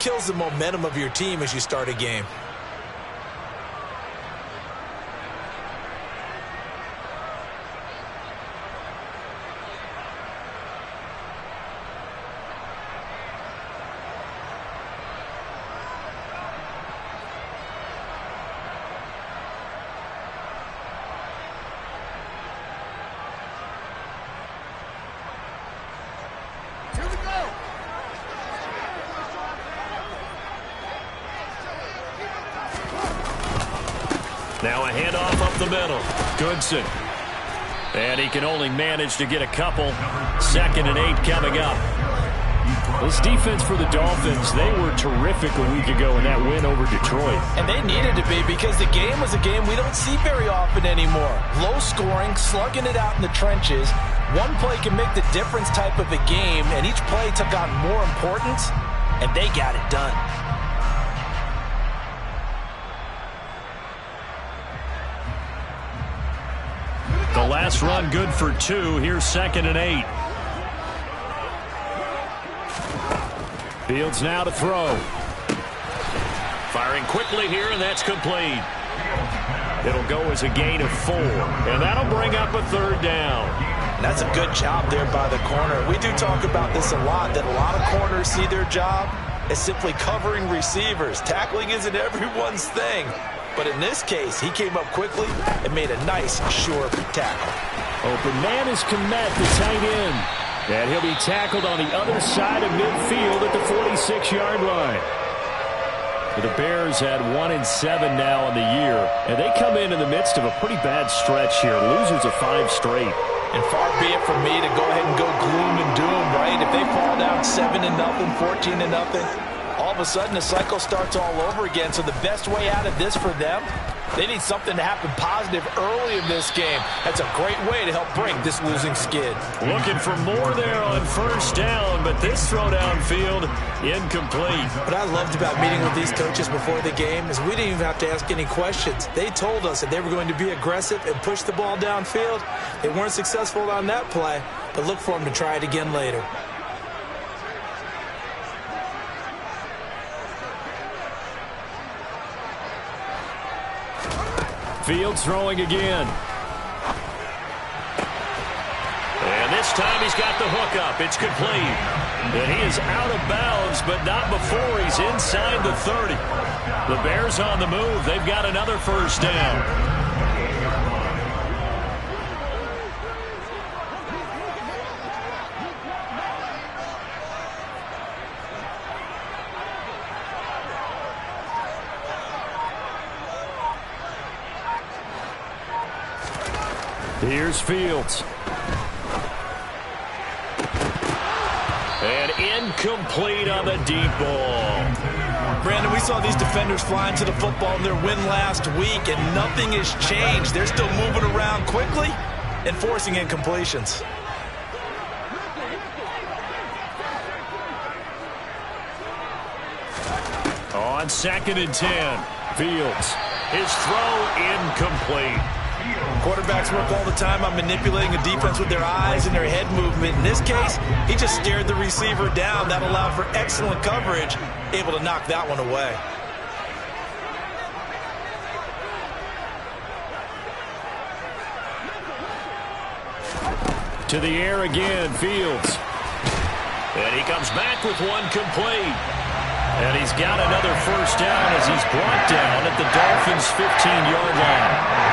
Kills the momentum of your team as you start a game. Now a handoff up the middle. Goodson. And he can only manage to get a couple. 2nd and 8 coming up. This defense for the Dolphins, they were terrific a week ago in that win over Detroit. And they needed to be, because the game was a game we don't see very often anymore. Low scoring, slugging it out in the trenches. One play can make the difference type of a game, and each play took on more importance, and they got it done. The last run good for 2. Here's 2nd and 8. Fields now to throw. Firing quickly here, and that's complete. It'll go as a gain of 4, and that'll bring up a 3rd down. And that's a good job there by the corner. We do talk about this a lot, that a lot of corners see their job as simply covering receivers. Tackling isn't everyone's thing. But in this case, he came up quickly and made a nice, sure tackle. Open man is Komet, the tight end. And he'll be tackled on the other side of midfield at the 46-yard line. The Bears had 1-7 now on the year, and they come in the midst of a pretty bad stretch here. Losers of 5 straight. And far be it from me to go ahead and go gloom and doom, right? If they fall down 7-0, 14-0, all of a sudden the cycle starts all over again. So the best way out of this for them, they need something to happen positive early in this game. That's a great way to help break this losing skid. Looking for more there on 1st down, but this throw downfield incomplete. What I loved about meeting with these coaches before the game is we didn't even have to ask any questions. They told us that they were going to be aggressive and push the ball downfield. They weren't successful on that play, but look for them to try it again later. Fields throwing again. And this time he's got the hook up. It's complete. And he is out of bounds, but not before he's inside the 30. The Bears on the move. They've got another 1st down. Here's Fields. And incomplete on the deep ball. Brandon, we saw these defenders flying to the football in their win last week, and nothing has changed. They're still moving around quickly and forcing incompletions. On 2nd and 10, Fields. His throw incomplete. Quarterbacks work all the time on manipulating a defense with their eyes and their head movement. In this case, he just stared the receiver down. That allowed for excellent coverage, able to knock that one away. To the air again, Fields. And he comes back with one complete. And he's got another 1st down as he's brought down at the Dolphins' 15-yard line.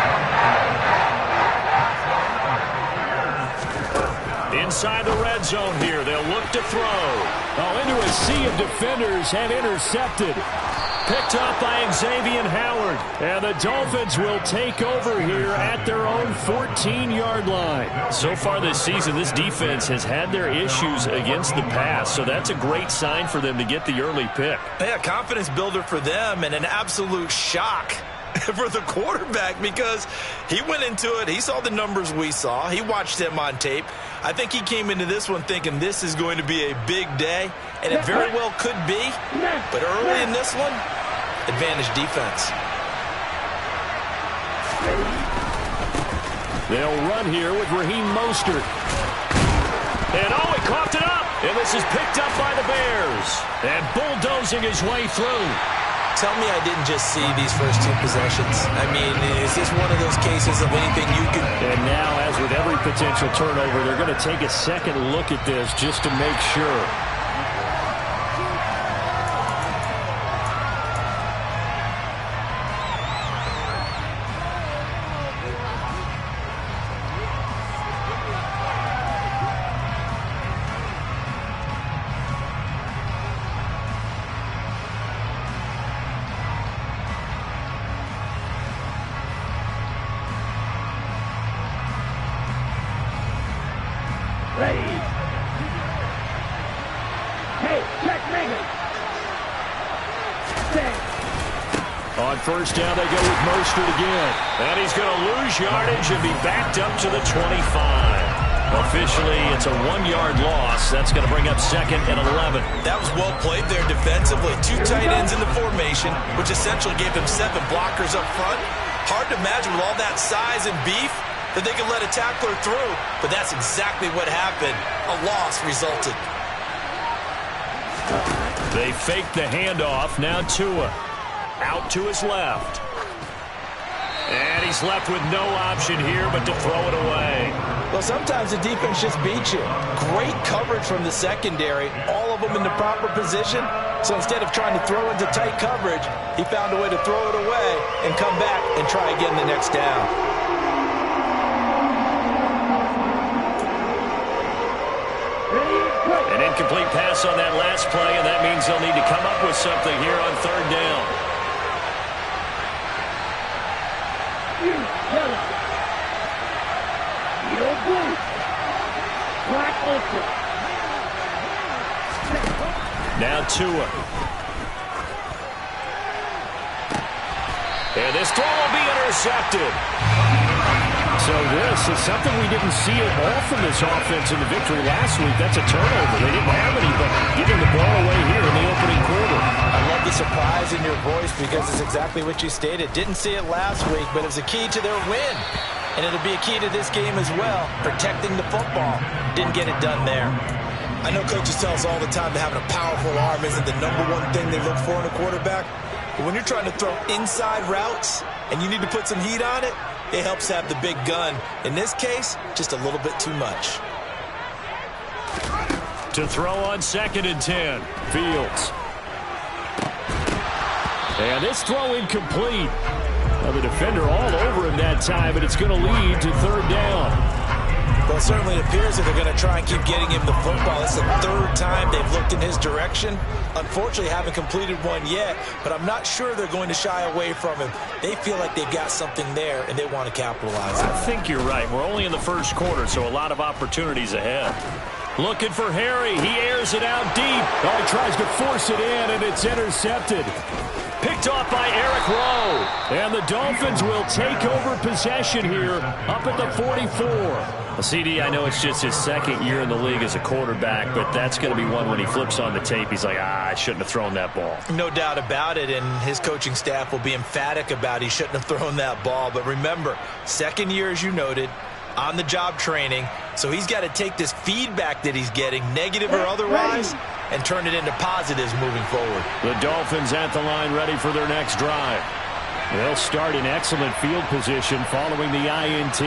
Inside the red zone here, they'll look to throw. Oh, into a sea of defenders and intercepted. Picked up by Xavier Howard. And the Dolphins will take over here at their own 14-yard line. So far this season, this defense has had their issues against the pass, so that's a great sign for them to get the early pick. Yeah, confidence builder for them, and an absolute shock for the quarterback, because he went into it, he saw the numbers we saw, he watched them on tape. I think he came into this one thinking this is going to be a big day, and it very well could be, but early in this one, advantage defense. They'll run here with Raheem Mostert. And oh, he coughed it up. And this is picked up by the Bears. And bulldozing his way through. Tell me I didn't just see these first two possessions. I mean, is this one of those cases of anything you can... And now, as with every potential turnover, they're going to take a second look at this just to make sure. On first down, they go with Mostert again. And he's going to lose yardage and be backed up to the 25. Officially, it's a 1-yard loss. That's going to bring up 2nd and 11. That was well played there defensively. 2 tight ends in the formation, which essentially gave them 7 blockers up front. Hard to imagine with all that size and beef that they could let a tackler through. But that's exactly what happened. A loss resulted. They faked the handoff. Now Tua. Out to his left. And he's left with no option here but to throw it away. Well, sometimes the defense just beats you. Great coverage from the secondary. All of them in the proper position. So instead of trying to throw into tight coverage, he found a way to throw it away and come back and try again the next down. An incomplete pass on that last play, and that means they'll need to come up with something here on 3rd down. Now Tua. And this throw will be intercepted. So this is something we didn't see at all from this offense in the victory last week. That's a turnover. They didn't have any, but giving the ball away here in the opening quarter. I love the surprise in your voice because it's exactly what you stated. Didn't see it last week, but it was a key to their win. And it'll be a key to this game as well, protecting the football. Didn't get it done there. I know coaches tell us all the time that having a powerful arm isn't the #1 thing they look for in a quarterback. But when you're trying to throw inside routes and you need to put some heat on it, it helps have the big gun. In this case, just a little bit too much. To throw on 2nd and 10. Fields. And this throw incomplete. Well, the defender all over him that time, but it's going to lead to 3rd down. Well, it certainly appears that they're going to try and keep getting him the football. It's the 3rd time they've looked in his direction. Unfortunately, haven't completed one yet, but I'm not sure they're going to shy away from him. They feel like they've got something there, and they want to capitalize on it. I think you're right. We're only in the 1st quarter, so a lot of opportunities ahead. Looking for Harry. He airs it out deep. Oh, he tries to force it in, and it's intercepted. Picked off by Eric Rowe. And the Dolphins will take over possession here up at the 44. Well, CD, I know it's just his 2nd year in the league as a quarterback, but that's going to be one when he flips on the tape. He's like, I shouldn't have thrown that ball. No doubt about it, and his coaching staff will be emphatic about he shouldn't have thrown that ball. But remember, 2nd year, as you noted, on-the-job training. So he's got to take this feedback that he's getting, negative or otherwise, and turn it into positives moving forward. The Dolphins at the line ready for their next drive. They'll start in excellent field position following the INT.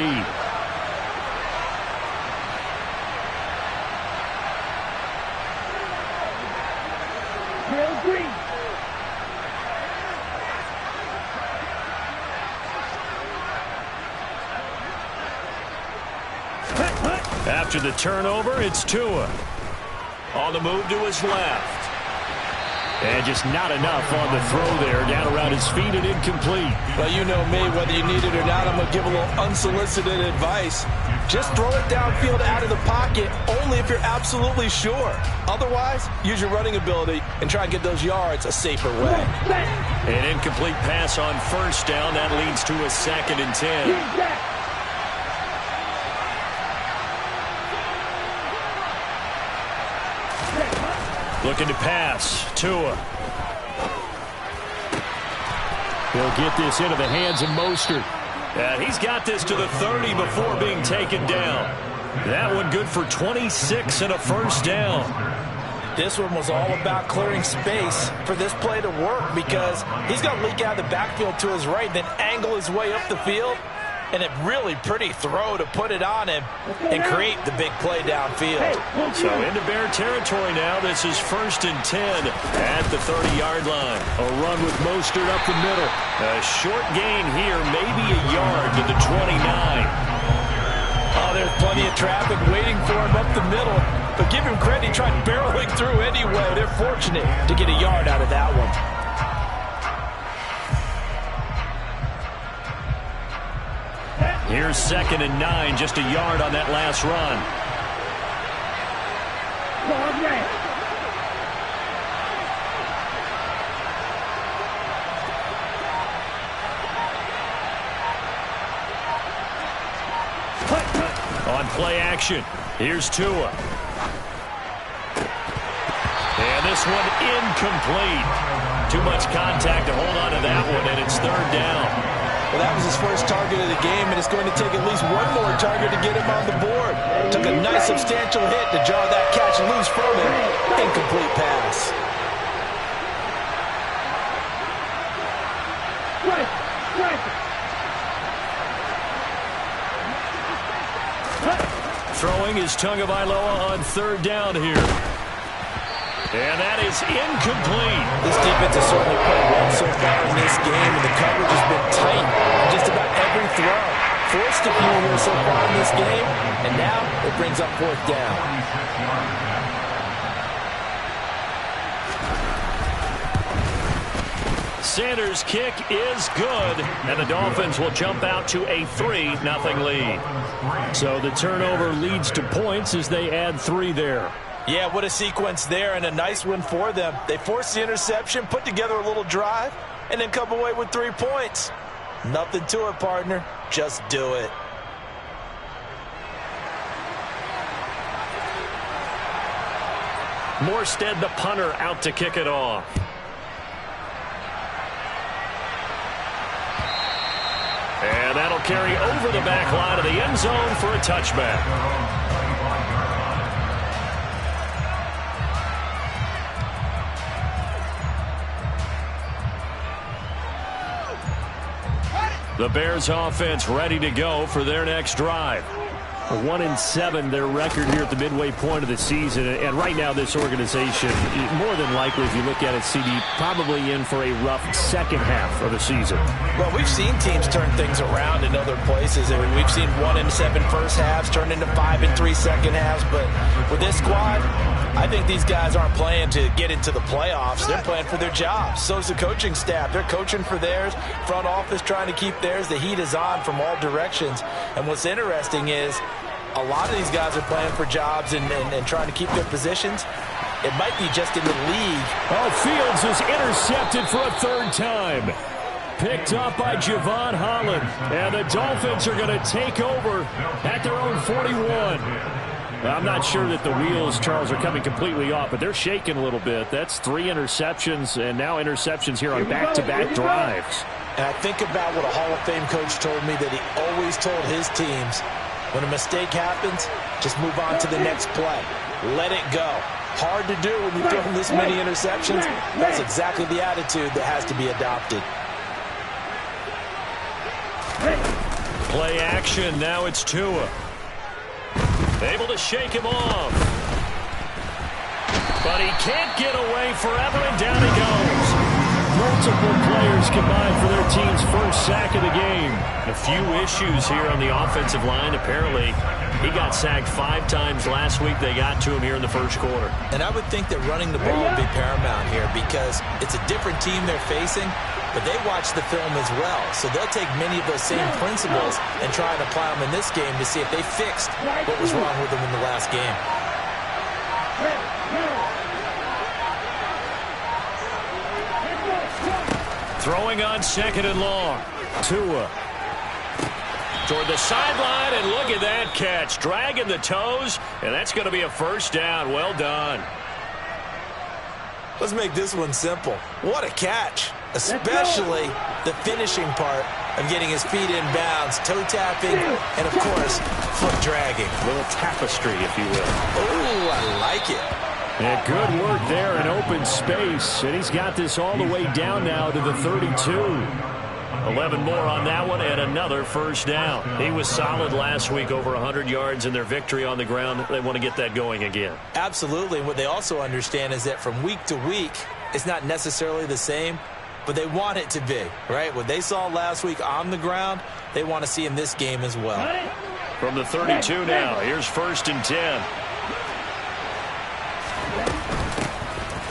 After the turnover, it's Tua. On the move to his left. And just not enough on the throw there. Down around his feet and incomplete. Well, you know me, whether you need it or not, I'm going to give a little unsolicited advice. Just throw it downfield out of the pocket, only if you're absolutely sure. Otherwise, use your running ability and try and get those yards a safer way. An incomplete pass on 1st down. That leads to a 2nd and 10. Looking to pass. Tua. He'll get this into the hands of Mostert. And he's got this to the 30 before being taken down. That one good for 26 and a first down. This one was all about clearing space for this play to work because he's going to leak out of the backfield to his right, then angle his way up the field, and a really pretty throw to put it on him and create the big play downfield. So into Bear territory now. This is 1st and 10 at the 30-yard line. A run with Mostert up the middle. A short gain here, maybe a yard to the 29. Oh, there's plenty of traffic waiting for him up the middle. But give him credit, he tried barreling through anyway. They're fortunate to get a yard out of that one. Here's 2nd and 9, just a yard on that last run. On play action, here's Tua. And this one incomplete. Too much contact to hold on to that one, and it's 3rd down. Well, that was his first target of the game, and it's going to take at least one more target to get him on the board. Took a nice substantial hit to jar that catch loose from him. Incomplete pass. Throwing is Tagovailoa on 3rd down here. And that is incomplete. This defense has certainly played well so far in this game, and the coverage has been tight on just about every throw. Forced a few here so far in this game, and now it brings up 4th down. Sanders' kick is good, and the Dolphins will jump out to a 3-0 lead. So the turnover leads to points as they add 3 there. Yeah, what a sequence there, and a nice win for them. They forced the interception, put together a little drive, and then come away with 3 points. Nothing to it, partner. Just do it. Morstead, the punter, out to kick it off. And that'll carry over the back line of the end zone for a touchback. The Bears offense ready to go for their next drive. 1-7 their record here at the midway point of the season, and right now this organization, more than likely if you look at it, CD, probably in for a rough second half of the season. Well, we've seen teams turn things around in other places. I mean, we've seen 1-7 first halves turn into 5-3 second halves, but with this squad, I think these guys aren't playing to get into the playoffs. They're playing for their jobs. So's the coaching staff. They're coaching for theirs. Front office trying to keep theirs. The heat is on from all directions. And what's interesting is a lot of these guys are playing for jobs and trying to keep their positions. It might be just in the league. Oh, Fields is intercepted for a 3rd time. Picked up by Javon Holland. And the Dolphins are going to take over at their own 41. I'm not sure that the wheels, Charles, are coming completely off, but they're shaking a little bit. That's 3 interceptions, and now interceptions here on back-to-back drives. And I think about what a Hall of Fame coach told me that he always told his teams, when a mistake happens, just move on to the next play. Let it go. Hard to do when you've thrown this many interceptions. That's exactly the attitude that has to be adopted. Play action, now it's Tua. Able to shake him off. But he can't get away forever, and down he goes. Multiple players combined for their team's first sack of the game. A few issues here on the offensive line. Apparently, he got sacked 5 times last week. They got to him here in the first quarter. And I would think that running the ball would be paramount here because it's a different team they're facing, but they watch the film as well. So they'll take many of those same principles and try and apply them in this game to see if they fixed what was wrong with them in the last game. Throwing on 2nd and long. Tua toward the sideline, and look at that catch. Dragging the toes, and that's going to be a first down. Well done. Let's make this one simple. What a catch, especially the finishing part of getting his feet in bounds, toe tapping, and of course, foot dragging. A little tapestry, if you will. Oh, I like it. And good work there in open space. And he's got this all the way down now to the 32. 11 more on that one and another first down. He was solid last week, over 100 yards in their victory on the ground. They want to get that going again. Absolutely. What they also understand is that from week to week, it's not necessarily the same, but they want it to be, right? What they saw last week on the ground, they want to see in this game as well. From the 32 now, here's 1st and 10.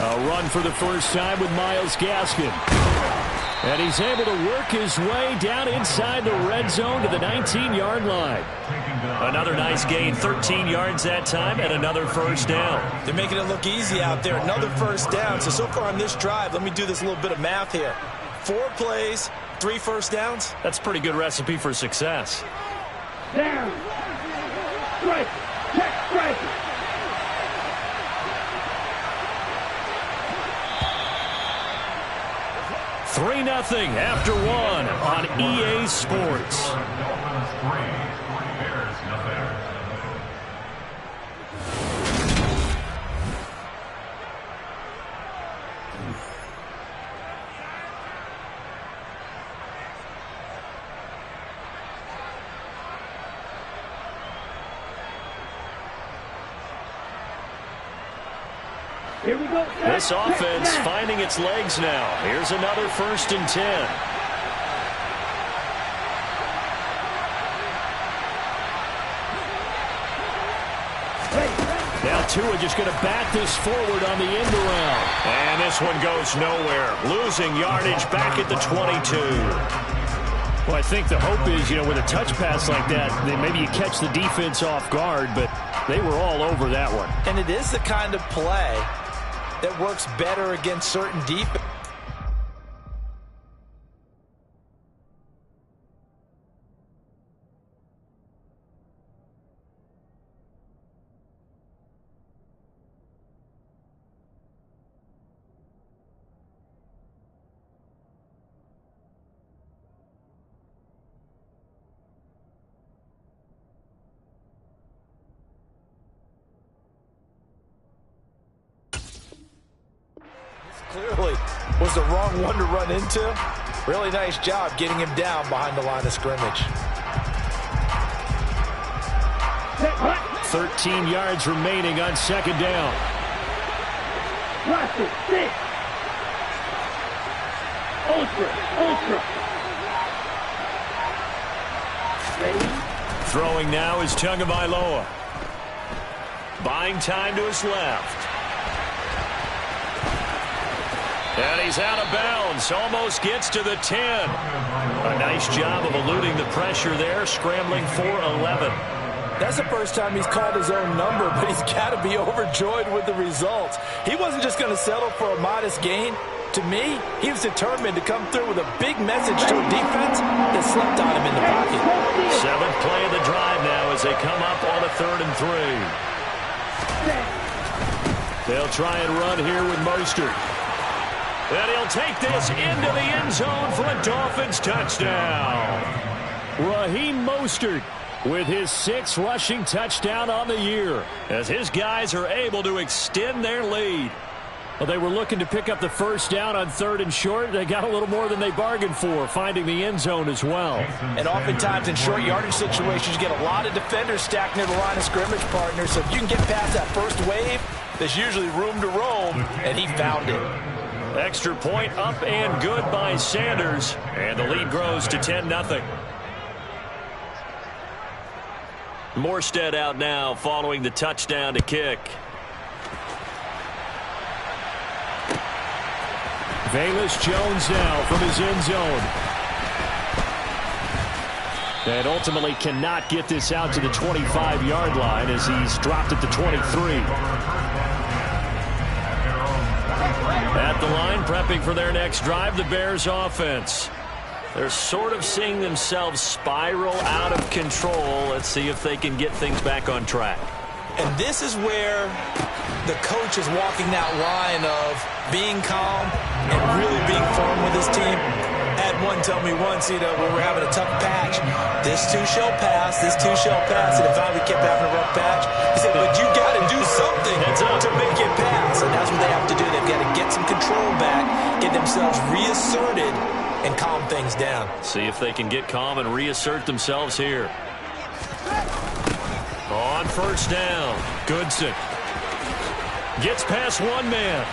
A run for the first time with Myles Gaskin. And he's able to work his way down inside the red zone to the 19-yard line. Another nice gain, 13 yards that time, and another first down. They're making it look easy out there. Another first down. So far on this drive, let me do this little bit of math here. 4 plays, 3 first downs. That's a pretty good recipe for success. Down. Strike. Check. Strike. 3-0 after 1 on EA Sports. Here we go. This offense finding its legs now. Here's another 1st and 10. Now Tua just going to bat this forward on the end around. And this one goes nowhere. Losing yardage back at the 22. Well, I think the hope is, with a touch pass like that, then maybe you catch the defense off guard, but they were all over that one. And it is the kind of play that works better against certain defense. Clearly was the wrong one to run into. Really nice job getting him down behind the line of scrimmage. 13 yards remaining on 2nd down. Ultra. Throwing now is Tagovailoa. Buying time to his left. And he's out of bounds. Almost gets to the 10. A nice job of eluding the pressure there, scrambling for 11. That's the first time he's called his own number, but he's got to be overjoyed with the results. He wasn't just going to settle for a modest gain. To me, he was determined to come through with a big message to a defense that slept on him in the pocket. 7th play of the drive now as they come up on a 3rd and 3. They'll try and run here with Mostert. And he'll take this into the end zone for a Dolphins touchdown. Raheem Mostert with his 6th rushing touchdown on the year as his guys are able to extend their lead. Well, they were looking to pick up the first down on 3rd and short. They got a little more than they bargained for, finding the end zone as well. And oftentimes in short yardage situations, you get a lot of defenders stacked near the line of scrimmage, partners. So if you can get past that first wave, there's usually room to roam, and he found it. Extra point up and good by Sanders. And the lead grows to 10-0. Morstead out now following the touchdown to kick. Velus Jones now from his end zone. And ultimately cannot get this out to the 25-yard line as he's dropped at the 23. At the line, prepping for their next drive, the Bears offense. They're sort of seeing themselves spiral out of control. Let's see if they can get things back on track. And this is where the coach is walking that line of being calm and really being firm with his team. At someone told me once, when we're having a tough patch, this too shall pass, this too shall pass. And if I kept having a rough patch, he said, but you got to do something to make it pass. And that's what they have to do. They've got to get some control back, get themselves reasserted, and calm things down. See if they can get calm and reassert themselves here. On first down, Goodson gets past one man.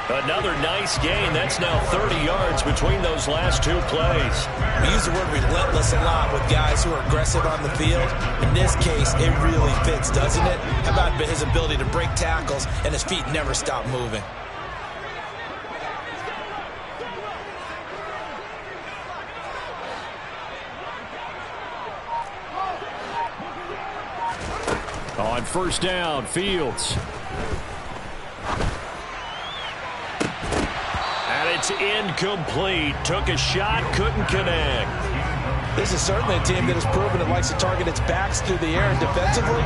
Another nice gain. That's now 30 yards between those last two plays. We use the word relentless a lot with guys who are aggressive on the field. In this case, it really fits, doesn't it? How about his ability to break tackles and his feet never stop moving? On first down, Fields. And it's incomplete. Took a shot, couldn't connect. This is certainly a team that has proven it likes to target its backs through the air. And defensively,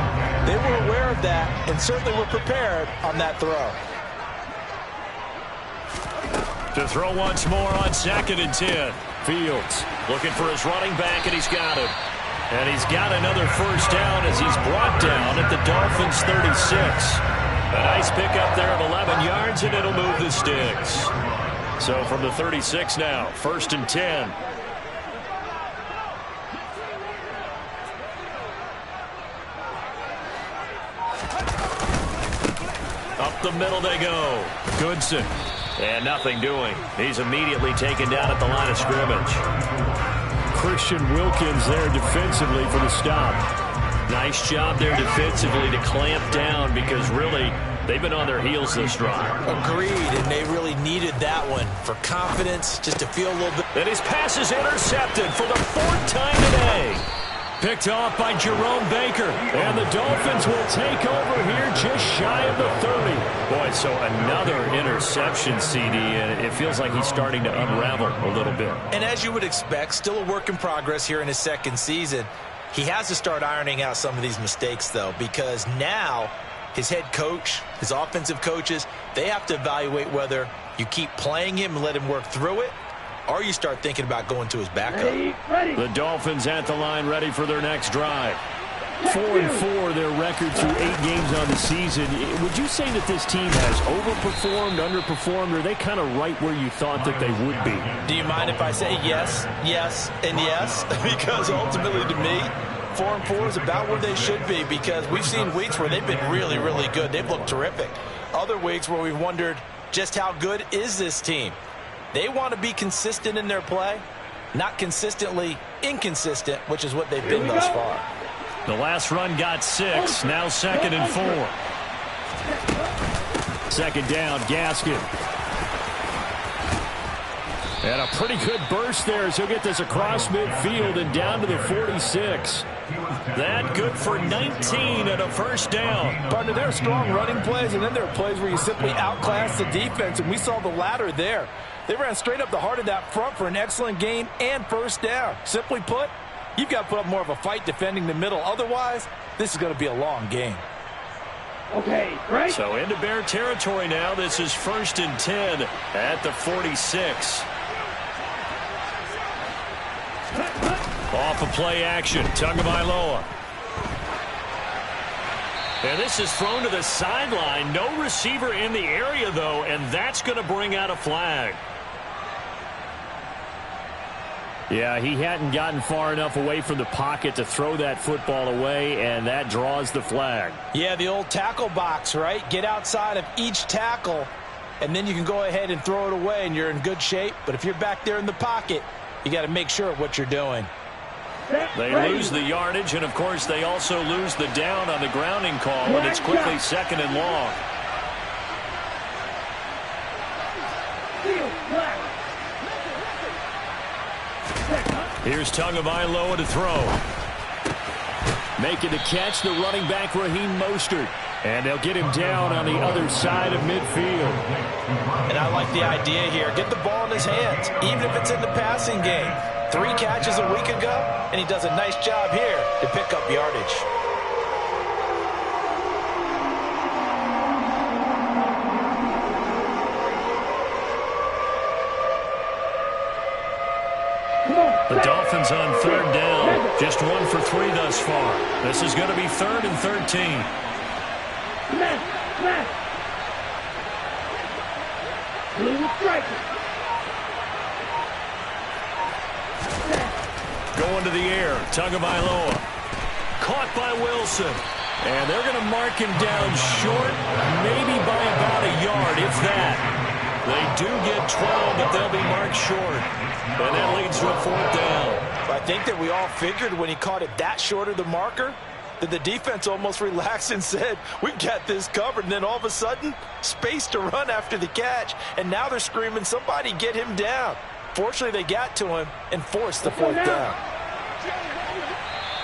they were aware of that and certainly were prepared on that throw. To throw once more on 2nd and 10. Fields looking for his running back, and he's got him. And he's got another first down as he's brought down at the Dolphins' 36. A nice pickup there of 11 yards, and it'll move the sticks. So from the 36 now, 1st and 10. Up the middle they go. Goodson. And nothing doing. He's immediately taken down at the line of scrimmage. Christian Wilkins there defensively for the stop. Nice job there defensively to clamp down because really they've been on their heels this drive. Agreed, and they really needed that one for confidence, just to feel a little bit. And his pass is intercepted for the 4th time today. Picked off by Jerome Baker. And the Dolphins will take over here just shy of the 30. Boy, so another interception, CD, and it feels like he's starting to unravel a little bit. And as you would expect, still a work in progress here in his 2nd season. He has to start ironing out some of these mistakes, though, because now his head coach, his offensive coaches, they have to evaluate whether you keep playing him and let him work through it, or you start thinking about going to his backup. Ready. The Dolphins at the line ready for their next drive. 4-4 their record through 8 games on the season. Would you say that this team has overperformed, underperformed, or are they kind of right where you thought that they would be? Do you mind if I say yes, yes, and yes? Because ultimately to me, 4-4 is about where they should be, because we've seen weeks where they've been really, really good. They've looked terrific. Other weeks where we've wondered just how good is this team. They want to be consistent in their play, not consistently inconsistent, which is what they've been thus far. The last run got 6. Now 2nd and 4. 2nd down, Gaskin. And a pretty good burst there as he'll get this across midfield and down to the 46. That good for 19 and a first down. Partner, there are strong running plays, and then there are plays where you simply outclass the defense, and we saw the latter there. They ran straight up the heart of that front for an excellent gain and first down. Simply put, you've got to put up more of a fight defending the middle. Otherwise, this is going to be a long game. Okay, right. So into Bear territory now. This is 1st and 10 at the 46. Off of play action, Tagovailoa. And this is thrown to the sideline. No receiver in the area, though, and that's going to bring out a flag. Yeah, he hadn't gotten far enough away from the pocket to throw that football away, and that draws the flag. Yeah, the old tackle box, right? Get outside of each tackle, and then you can go ahead and throw it away, and you're in good shape. But if you're back there in the pocket, you got to make sure of what you're doing. They lose the yardage, and, of course, they also lose the down on the grounding call, and it's quickly 2nd and long. Here's Tagovailoa to throw. Making the catch, the running back Raheem Mostert. And they'll get him down on the other side of midfield. And I like the idea here. Get the ball in his hands, even if it's in the passing game. 3 catches a week ago, and he does a nice job here to pick up yardage. The Dolphins on third down. Just 1 for 3 thus far. This is going to be 3rd and 13. Blue striker. Going to the air. Tagovailoa. Caught by Wilson. And they're going to mark him down short, maybe by about a yard, if that. They do get 12, but they'll be marked short. And that leads to a 4th down. I think that we all figured when he caught it that short of the marker that the defense almost relaxed and said, we've got this covered. And then all of a sudden, space to run after the catch. And now they're screaming, somebody get him down. Fortunately, they got to him and forced the 4th down.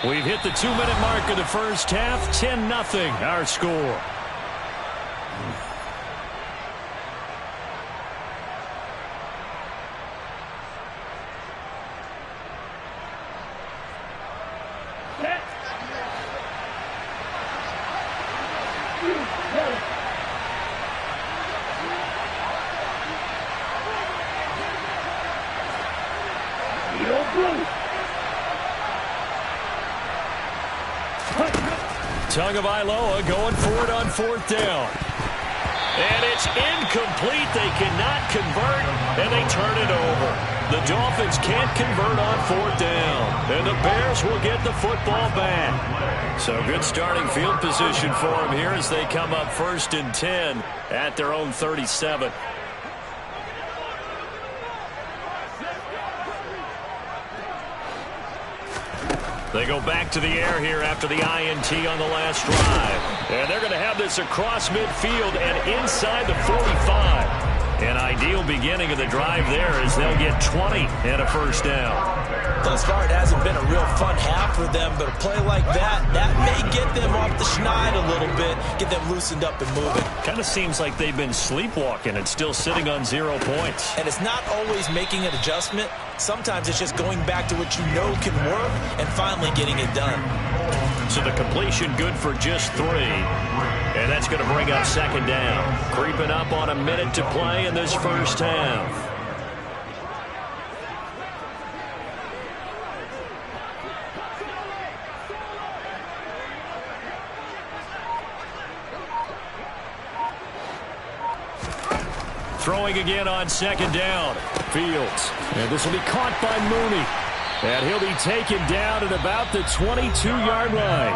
We've hit the 2-minute mark of the first half. 10-0 our score. Tagovailoa going for it on 4th down. And it's incomplete. They cannot convert, and they turn it over. The Dolphins can't convert on 4th down. And the Bears will get the football back. So good starting field position for them here as they come up 1st and 10 at their own 37. They go back to the air here after the INT on the last drive. And they're going to have this across midfield and inside the 45. An ideal beginning of the drive there as they'll get 20 and a 1st down. Thus far, it hasn't been a real fun half for them, but a play like that may get them off the schneid a little bit, get them loosened up and moving. Kind of seems like they've been sleepwalking and still sitting on 0 points. And it's not always making an adjustment. Sometimes it's just going back to what you know can work and finally getting it done. So the completion good for just 3. And that's going to bring up 2nd down. Creeping up on a minute to play in this first half. Throwing again on 2nd down. Fields. And this will be caught by Mooney. And he'll be taken down at about the 22-yard line.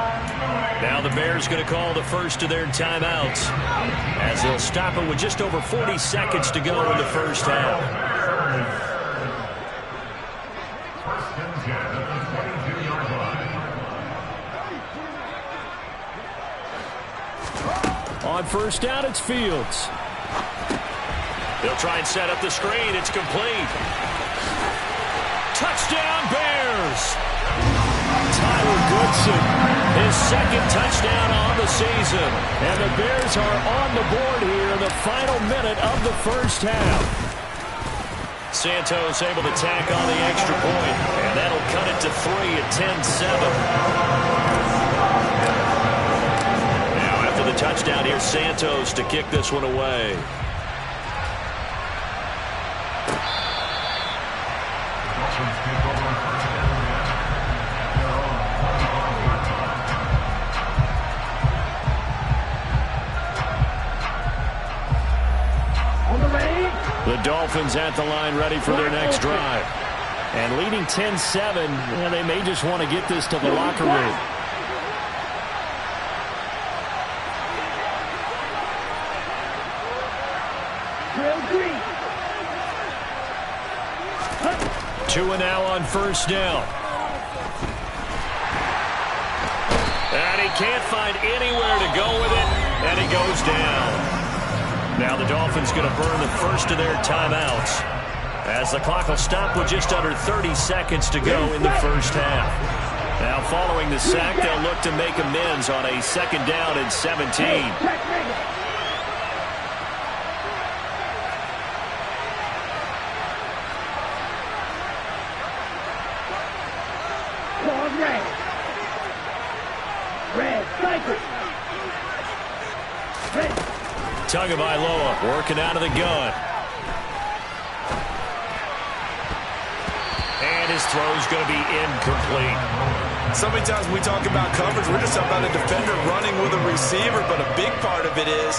Now the Bears going to call the first of their timeouts as they'll stop it with just over 40 seconds to go in the first half. On 1st down, it's Fields. They'll try and set up the screen. It's complete. Touchdown, Bears! Tyler Goodson, his 2nd touchdown on the season. And the Bears are on the board here in the final minute of the first half. Santos able to tack on the extra point. And that'll cut it to 3 at 10-7. Now after the touchdown, here's Santos to kick this one away. The Dolphins at the line ready for their next drive. And leading 10-7, they may just want to get this to the locker room. Two and now on 1st down. And he can't find anywhere to go with it, and he goes down. Now the Dolphins going to burn the first of their timeouts as the clock will stop with just under 30 seconds to go in the first half. Now following the sack, they'll look to make amends on a 2nd down and 17. Tagovailoa working out of the gun. And his this throw is going to be incomplete. So many times when we talk about coverage, we're just talking about a defender running with a receiver, but a big part of it is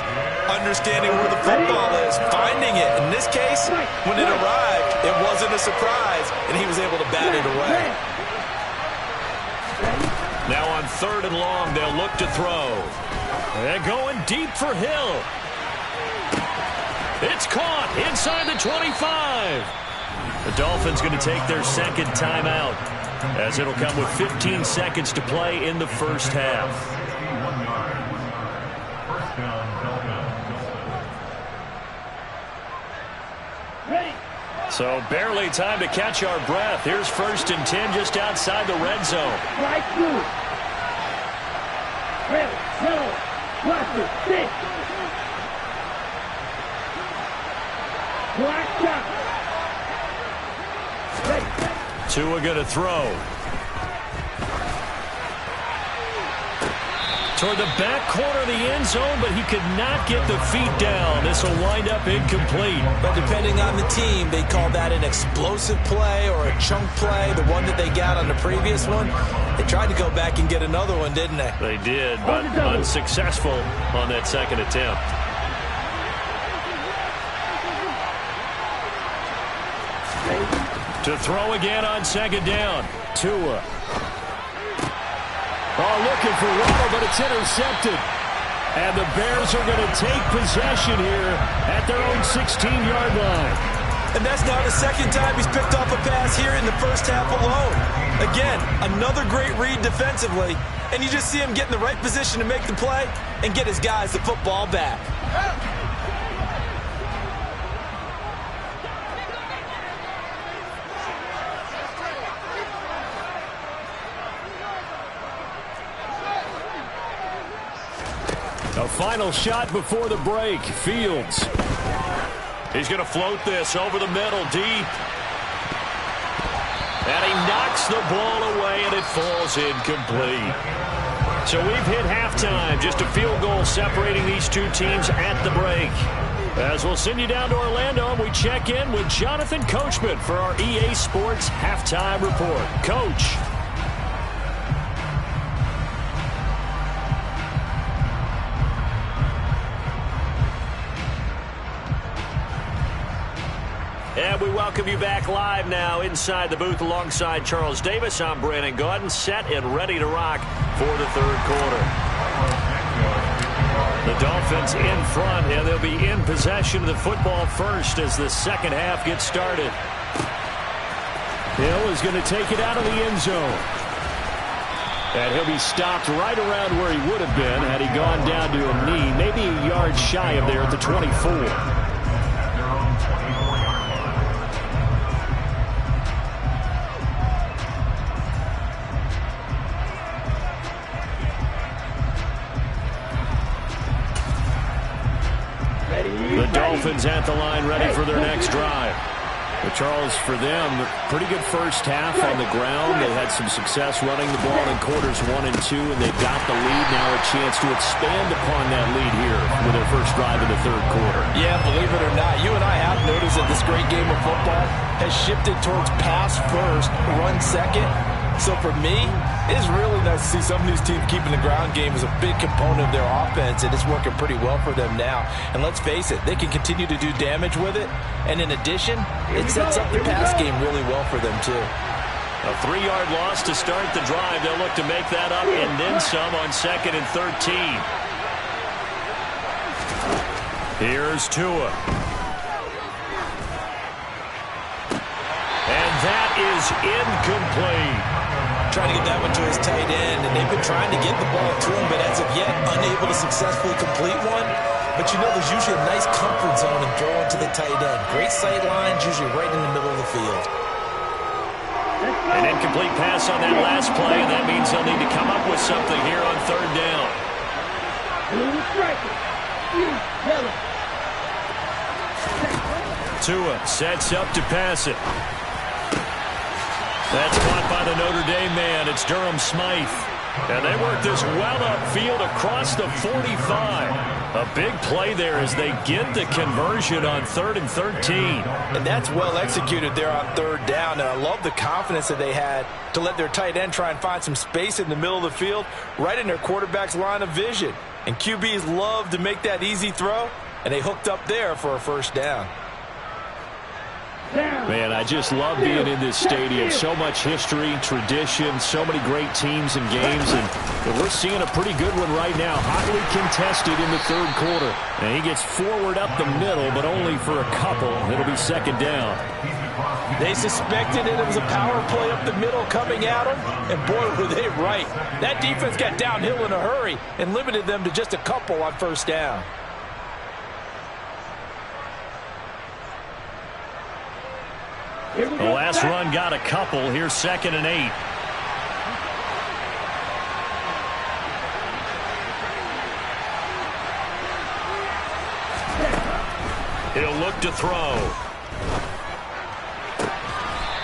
understanding where the football is, finding it. In this case, when it arrived, it wasn't a surprise, and he was able to bat it away. Now on 3rd and long, they'll look to throw. They're going deep for Hill. It's caught inside the 25. The Dolphins going to take their second timeout, as it'll come with 15 seconds to play in the first half. So barely time to catch our breath. Here's 1st and 10 just outside the red zone. Right through. Red, yellow, cluster, 6. Black shot. Tua going to throw. Toward the back corner of the end zone, but he could not get the feet down. This will wind up incomplete. But depending on the team, they call that an explosive play or a chunk play. The one that they got on the previous one, they tried to go back and get another one, didn't they? They did, but unsuccessful on that second attempt. To throw again on 2nd down. Tua. Oh, looking for water, but it's intercepted. And the Bears are going to take possession here at their own 16-yard line. And that's now the second time he's picked off a pass here in the first half alone. Again, another great read defensively. And you just see him get in the right position to make the play and get his guys the football back. A final shot before the break. Fields. He's going to float this over the middle, deep. And he knocks the ball away, and it falls incomplete. So we've hit halftime. Just a field goal separating these two teams at the break. As we'll send you down to Orlando, we check in with Jonathan Coachman for our EA Sports Halftime Report. Coach. And we welcome you back live now inside the booth alongside Charles Davis. I'm Brandon Gaudin, set and ready to rock for the 3rd quarter. The Dolphins in front, and they'll be in possession of the football first as the second half gets started. Hill is going to take it out of the end zone. And he'll be stopped right around where he would have been had he gone down to a knee, maybe a yard shy of there at the 24. The Dolphins at the line, ready for their next drive. But Charles, for them, pretty good first half on the ground. They had some success running the ball in quarters 1 and 2, and they've got the lead. Now a chance to expand upon that lead here with their first drive in the 3rd quarter. Yeah, believe it or not, you and I have noticed that this great game of football has shifted towards pass first, run second. So for me, it is really nice to see some of these teams keeping the ground game as a big component of their offense, and it's working pretty well for them now. And let's face it, they can continue to do damage with it. And in addition, it sets up the pass game really well for them, too. A 3-yard loss to start the drive. They'll look to make that up and then some on 2nd and 13. Here's Tua. And that is incomplete. Trying to get that one to his tight end, and they've been trying to get the ball to him, but as of yet, unable to successfully complete one. But you know, there's usually a nice comfort zone in throwing to the tight end. Great sight lines, usually right in the middle of the field. An incomplete pass on that last play, and that means they'll need to come up with something here on 3rd down. Tua sets up to pass it. That's caught by the Notre Dame man. It's Durham Smythe. And they work this well upfield across the 45. A big play there as they get the conversion on 3rd and 13. And that's well executed there on 3rd down. And I love the confidence that they had to let their tight end try and find some space in the middle of the field, right in their quarterback's line of vision. And QBs love to make that easy throw, and they hooked up there for a 1st down. Man, I just love being in this stadium. So much history, tradition, so many great teams and games. And we're seeing a pretty good one right now. Hotly contested in the 3rd quarter. And he gets forward up the middle, but only for a couple. It'll be 2nd down. They suspected it was a power play up the middle coming at them. And boy, were they right. That defense got downhill in a hurry and limited them to just a couple on 1st down. The last run got a couple. Here's 2nd and 8. He'll look to throw.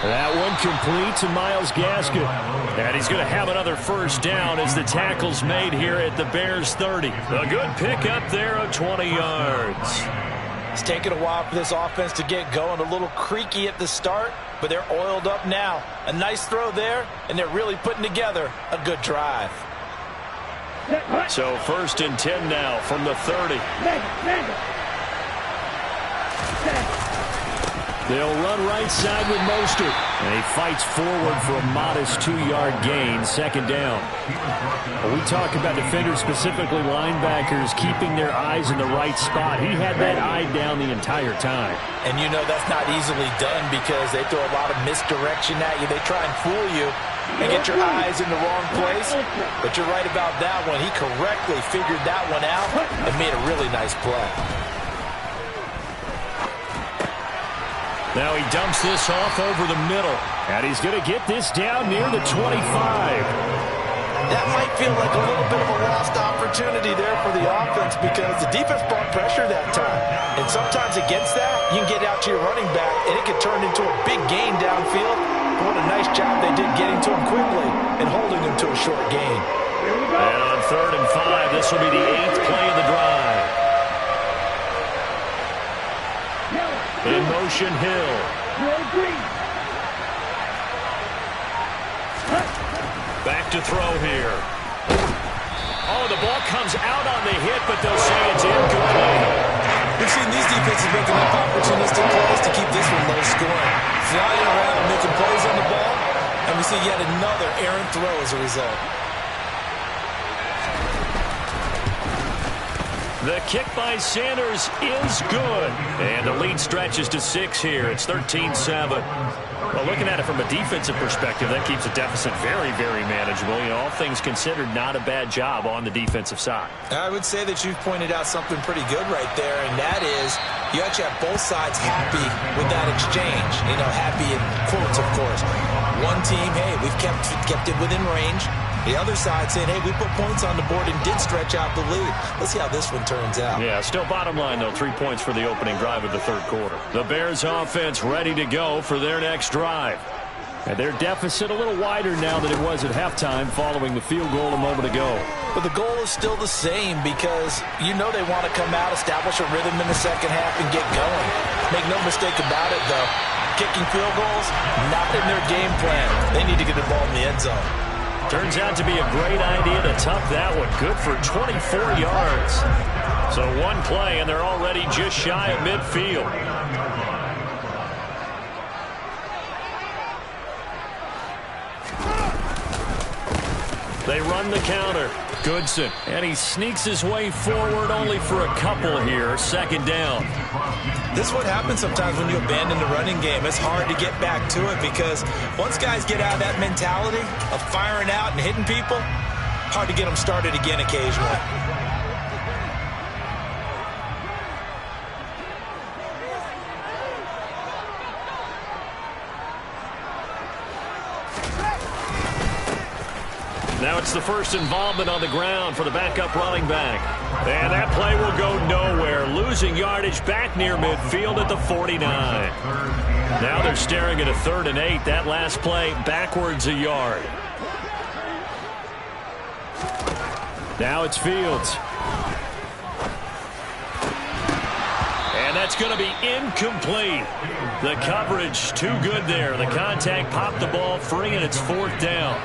That one complete to Myles Gaskin. And he's going to have another 1st down as the tackle's made here at the Bears 30. A good pickup there of 20 yards. It's taken a while for this offense to get going. A little creaky at the start, but they're oiled up now. A nice throw there, and they're really putting together a good drive. So 1st and 10 now from the 30. They'll run right side with Mostert. And he fights forward for a modest 2-yard gain, 2nd down. When we talk about defenders, specifically linebackers, keeping their eyes in the right spot, he had that eye down the entire time. And you know that's not easily done because they throw a lot of misdirection at you. They try and fool you and get your eyes in the wrong place. But you're right about that one. He correctly figured that one out and made a really nice play. Now he dumps this off over the middle. And he's going to get this down near the 25. That might feel like a little bit of a lost opportunity there for the offense because the defense brought pressure that time. And sometimes against that, you can get out to your running back, and it can turn into a big gain downfield. But what a nice job they did getting to him quickly and holding him to a short gain. And on 3rd and 5, this will be the 8th play of the drive. In motion, Hill. Back to throw here. Oh, the ball comes out on the hit, but they'll say it's incomplete. We've seen these defenses make enough opportunistic plays to keep this one low scoring. Flying around, making plays on the ball, and we see yet another errant throw as a result. The kick by Sanders is good. And the lead stretches to 6 here. It's 13-7. Well, looking at it from a defensive perspective, that keeps the deficit very, very manageable. You know, all things considered, not a bad job on the defensive side. I would say that you've pointed out something pretty good right there, and that is you actually have both sides happy with that exchange. You know, happy in quotes, of course. One team, hey, we've kept it within range. The other side saying, hey, we put points on the board and did stretch out the lead. Let's see how this one turns out. Yeah, still bottom line, though, 3 points for the opening drive of the 3rd quarter. The Bears offense ready to go for their next drive. And their deficit a little wider now than it was at halftime following the field goal a moment ago. But the goal is still the same because you know they want to come out, establish a rhythm in the 2nd half, and get going. Make no mistake about it, though. Kicking field goals, not in their game plan. They need to get the ball in the end zone. Turns out to be a great idea to tuck that one. Good for 24 yards. So one play, and they're already just shy of midfield. They run the counter. Goodson. And he sneaks his way forward only for a couple here. 2nd down. This is what happens sometimes when you abandon the running game. It's hard to get back to it because once guys get out of that mentality of firing out and hitting people, hard to get them started again occasionally. Now it's the first involvement on the ground for the backup running back. And that play will go nowhere. Losing yardage back near midfield at the 49. Now they're staring at a 3rd and 8. That last play backwards a yard. Now it's Fields. And that's going to be incomplete. The coverage too good there. The contact popped the ball free, and it's 4th down.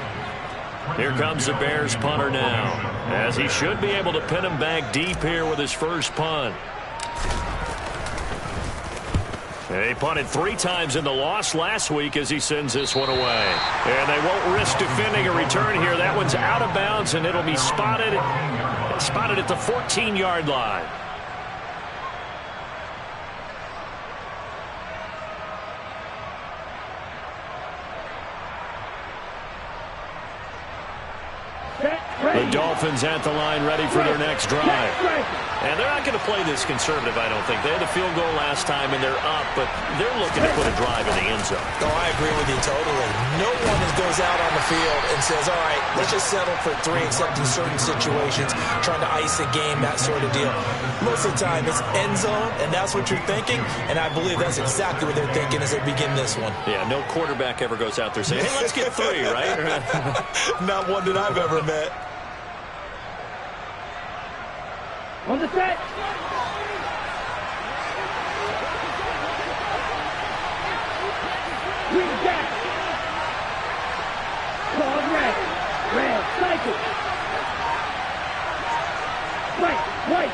Here comes the Bears punter now, as he should be able to pin him back deep here with his first punt. He punted 3 times in the loss last week as he sends this one away. And they won't risk defending a return here. That one's out of bounds, and it'll be spotted at the 14-yard line. The Dolphins at the line ready for their next drive. And they're not going to play this conservative, I don't think. They had a field goal last time, and they're up, but they're looking to put a drive in the end zone. Oh, I agree with you totally. No one goes out on the field and says, all right, let's just settle for 3, except in certain situations, trying to ice a game, that sort of deal. Most of the time, it's end zone, and that's what you're thinking, and I believe that's exactly what they're thinking as they begin this one. Yeah, no quarterback ever goes out there saying, hey, let's get 3, right? Not one that I've ever met. On the set. Green jack. Called red. Red. Cycle. White.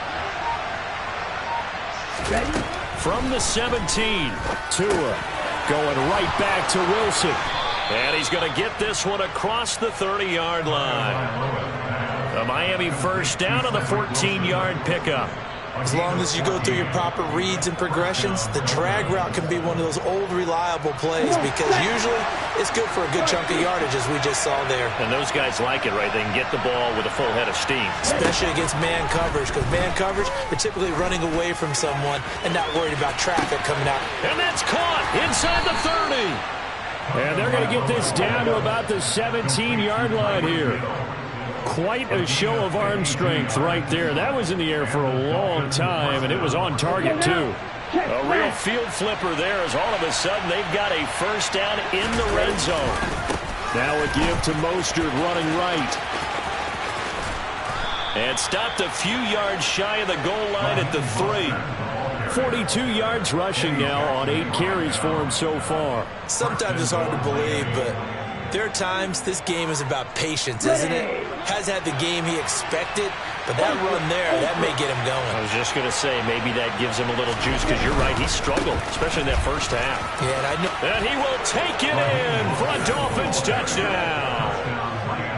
Ready? From the 17, Tua going right back to Wilson. And he's going to get this one across the 30-yard line. A Miami first down on the 14-yard pickup. As long as you go through your proper reads and progressions, the drag route can be one of those old reliable plays because usually it's good for a good chunk of yardage, as we just saw there. And those guys like it, right? They can get the ball with a full head of steam. Especially against man coverage, because man coverage, they're typically running away from someone and not worried about traffic coming out. And that's caught inside the 30. And they're going to get this down to about the 17-yard line here. Quite a show of arm strength right there. That was in the air for a long time, and it was on target, too. A real field flipper there as all of a sudden they've got a first down in the red zone. Now a give to Mostert running right. And stopped a few yards shy of the goal line at the 3. 42 yards rushing now on 8 carries for him so far. Sometimes it's hard to believe, but there are times this game is about patience, isn't it? Has had the game he expected, but that run there, that may get him going. I was just going to say, maybe that gives him a little juice, because you're right, he struggled, especially in that first half. Yeah, and I know. And he will take it in for a Dolphins touchdown.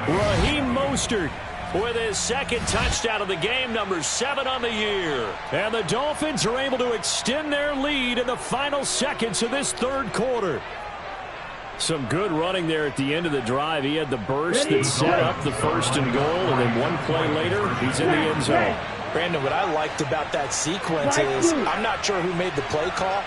Raheem Mostert with his second touchdown of the game, number 7 on the year. And the Dolphins are able to extend their lead in the final seconds of this third quarter. Some good running there at the end of the drive. He had the burst that set up the 1st and goal, and then one play later, he's in the end zone. Brandon, what I liked about that sequence is I'm not sure who made the play call,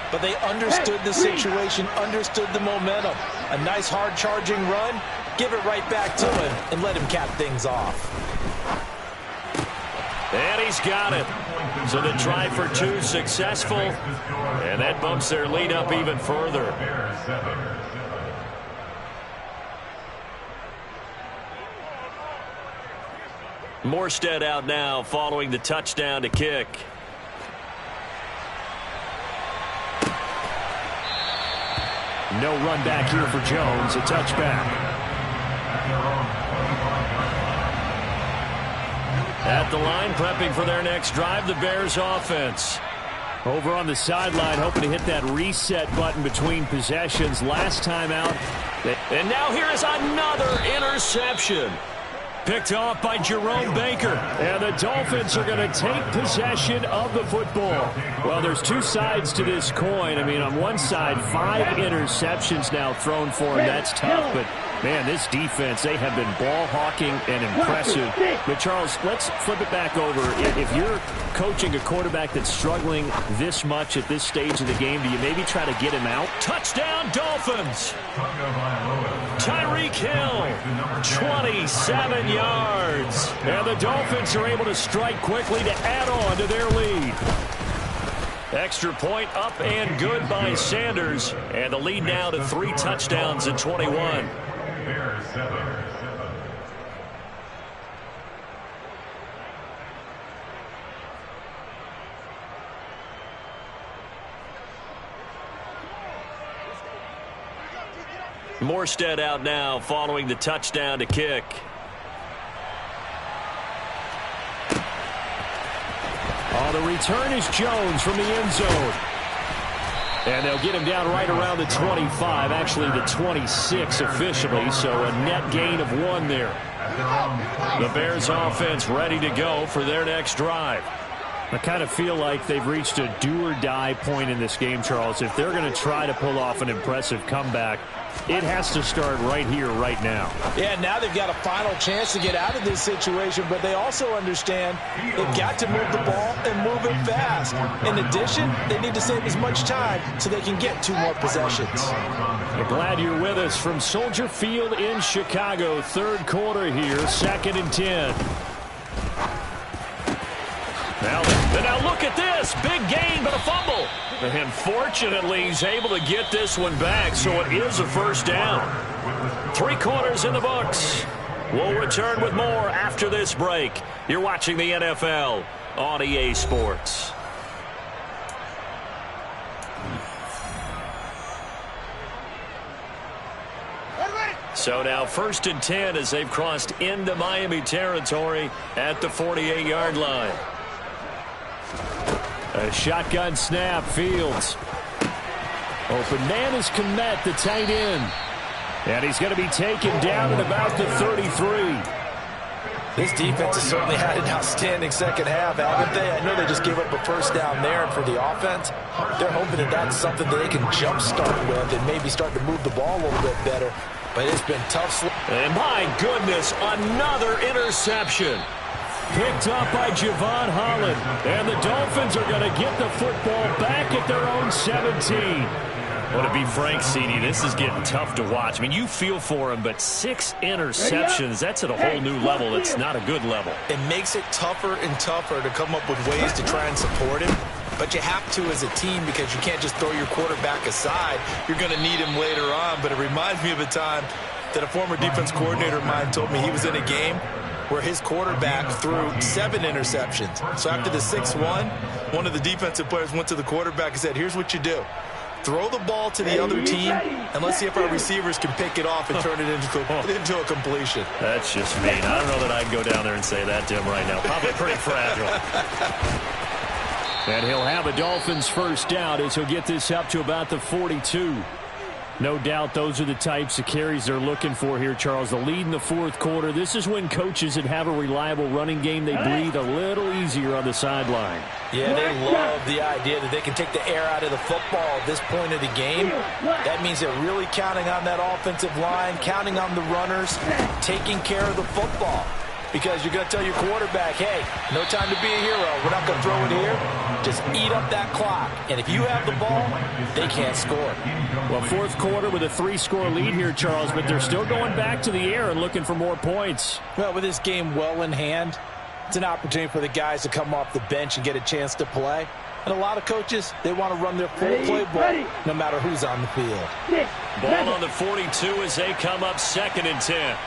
but they understood the situation, understood the momentum. A nice hard-charging run, give it right back to him, and let him cap things off. And he's got it. So the try for 2 successful, and that bumps their lead up even further. Morstead out now following the touchdown to kick. No run back here for Jones. A touchback. At the line, prepping for their next drive, the Bears offense. Over on the sideline, hoping to hit that reset button between possessions. Last time out. And now here is another interception. Picked off by Jerome Baker. And the Dolphins are going to take possession of the football. Well, there's 2 sides to this coin. I mean, on one side, 5 interceptions now thrown for him. That's tough, but man, this defense, they have been ball hawking and impressive. But Charles, let's flip it back over. If you're coaching a quarterback that's struggling this much at this stage of the game, do you maybe try to get him out? Touchdown, Dolphins! Tyreek Hill, 27 yards. And the Dolphins are able to strike quickly to add on to their lead. Extra point up and good by Sanders. And the lead now to 3 touchdowns in 21. Morstead out now following the touchdown to kick. Oh, the return is Jones from the end zone. And they'll get him down right around the 25, actually the 26 officially, so a net gain of 1 there. The Bears offense ready to go for their next drive. I kind of feel like they've reached a do-or-die point in this game, Charles. If they're going to try to pull off an impressive comeback, it has to start right here, right now. Yeah, now they've got a final chance to get out of this situation, but they also understand they've got to move the ball and move it fast. In addition, they need to save as much time so they can get 2 more possessions. We're glad you're with us from Soldier Field in Chicago. Third quarter here, 2nd and 10. Now look at this. Big gain, but a fumble. And fortunately, he's able to get this one back, so it is a first down. 3 quarters in the books. We'll return with more after this break. You're watching the NFL on EA Sports. So now 1st and 10 as they've crossed into Miami territory at the 48-yard line. A shotgun snap, Fields. Open man is Kmet, the tight end. And he's going to be taken down at about the 33. This defense has certainly had an outstanding second half, haven't they? I know they just gave up a first down there, and for the offense, they're hoping that that's something that they can jumpstart with and maybe start to move the ball a little bit better. But it's been tough. And my goodness, another interception. Picked up by Javon Holland. And the Dolphins are going to get the football back at their own 17. Well, to be frank, CD, this is getting tough to watch. I mean, you feel for him, but 6 interceptions, that's at a whole new level. It's not a good level. It makes it tougher and tougher to come up with ways to try and support him. But you have to as a team because you can't just throw your quarterback aside. You're going to need him later on. But it reminds me of a time that a former defense coordinator of mine told me he was in a game where his quarterback threw 7 interceptions. So after the 6-1, one of the defensive players went to the quarterback and said, here's what you do. Throw the ball to the other team, and let's see if our receivers can pick it off and turn it into a completion. That's just mean. I don't know that I'd go down there and say that to him right now. Probably pretty fragile. And he'll have a Dolphins first down as he'll get this up to about the 42. No doubt those are the types of carries they're looking for here, Charles. The lead in the 4th quarter. This is when coaches that have a reliable running game, they breathe a little easier on the sideline. Yeah, they love the idea that they can take the air out of the football at this point of the game. That means they're really counting on that offensive line, counting on the runners, taking care of the football. Because you're going to tell your quarterback, hey, no time to be a hero. We're not going to throw it here. Just eat up that clock. And if you have the ball, they can't score. Well, 4th quarter with a 3-score lead here, Charles, but they're still going back to the air and looking for more points. Well, with this game well in hand, it's an opportunity for the guys to come off the bench and get a chance to play. And a lot of coaches, they want to run their full playbook no matter who's on the field. Ball on the 42 as they come up 2nd and 10.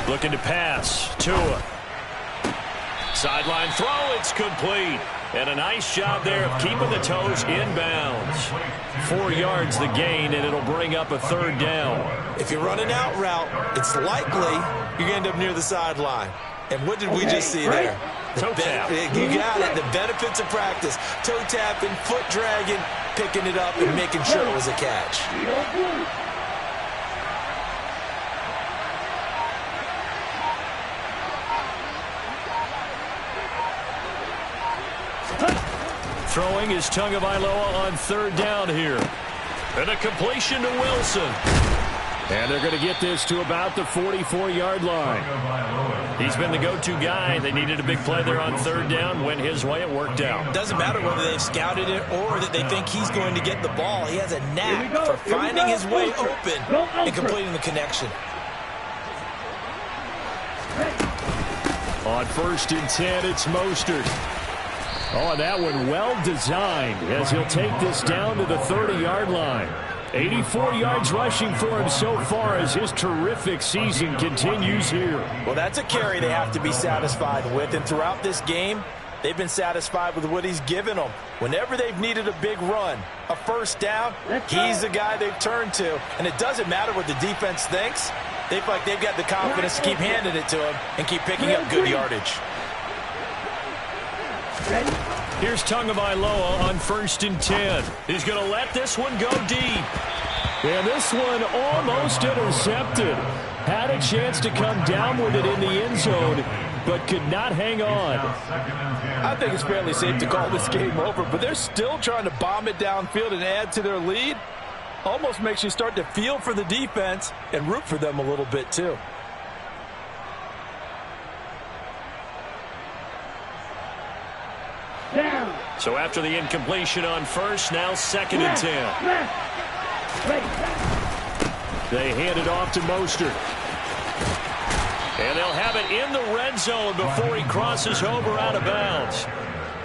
Looking to pass. Tua. Sideline throw. It's complete. And a nice job there of keeping the toes inbounds. 4 yards the gain, and it'll bring up a 3rd down. If you run an out route, it's likely you're going to end up near the sideline. And what did we just see there? Toe tap. You got it. The benefits of practice. Toe tapping, foot dragging, picking it up, and making sure it was a catch. Throwing is Tagovailoa on 3rd down here. And a completion to Wilson. And they're going to get this to about the 44-yard line. He's been the go-to guy. They needed a big play there on 3rd down. Went his way. It worked out. Doesn't matter whether they've scouted it or that they think he's going to get the ball. He has a knack for finding his way open and completing the connection. On 1st and 10, it's Mostert. Oh, and that one well designed as he'll take this down to the 30-yard line. 84 yards rushing for him so far as his terrific season continues here. Well, that's a carry they have to be satisfied with. And throughout this game, They've been satisfied with what he's given them. Whenever they've needed a big run, a first down, he's the guy they've turned to. And it doesn't matter what the defense thinks. They feel like they've got the confidence to keep handing it to him and keep picking up good yardage. Here's Tagovailoa on 1st and 10. He's going to let this one go deep. And this one almost intercepted. Had a chance to come down with it in the end zone, but could not hang on. I think it's fairly safe to call this game over, but they're still trying to bomb it downfield and add to their lead. Almost makes you start to feel for the defense and root for them a little bit too. Down. So after the incompletion on 1st, now 2nd and 10. They hand it off to Mostert. And they'll have it in the red zone before he crosses over out of bounds.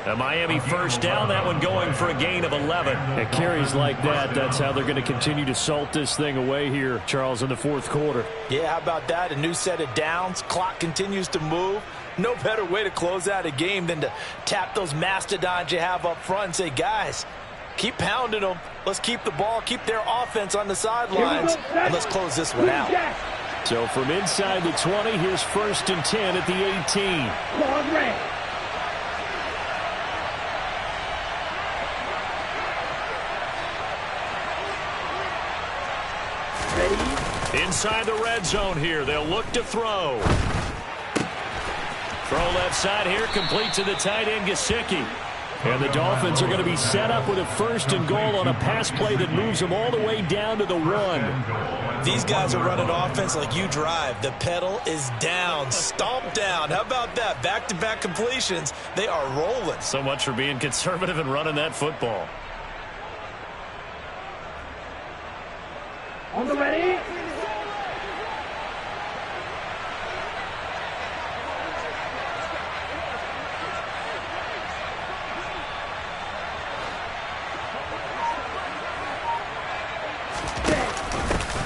A Miami first down, that one going for a gain of 11. At carries like that, that's how they're going to continue to salt this thing away here, Charles, in the 4th quarter. Yeah, how about that? A new set of downs. Clock continues to move. No better way to close out a game than to tap those mastodons you have up front and say, guys, keep pounding them. Let's keep the ball, keep their offense on the sidelines, and let's close this one out. So from inside the 20, here's 1st and 10 at the 18. Inside the red zone here, they'll look to throw. Throw left side here, complete to the tight end, Gesicki. And the Dolphins are going to be set up with a 1st and goal on a pass play that moves them all the way down to the 1. These guys are running offense like you drive. The pedal is down, stomp down. How about that? Back-to-back completions. They are rolling. So much for being conservative and running that football. On the ready.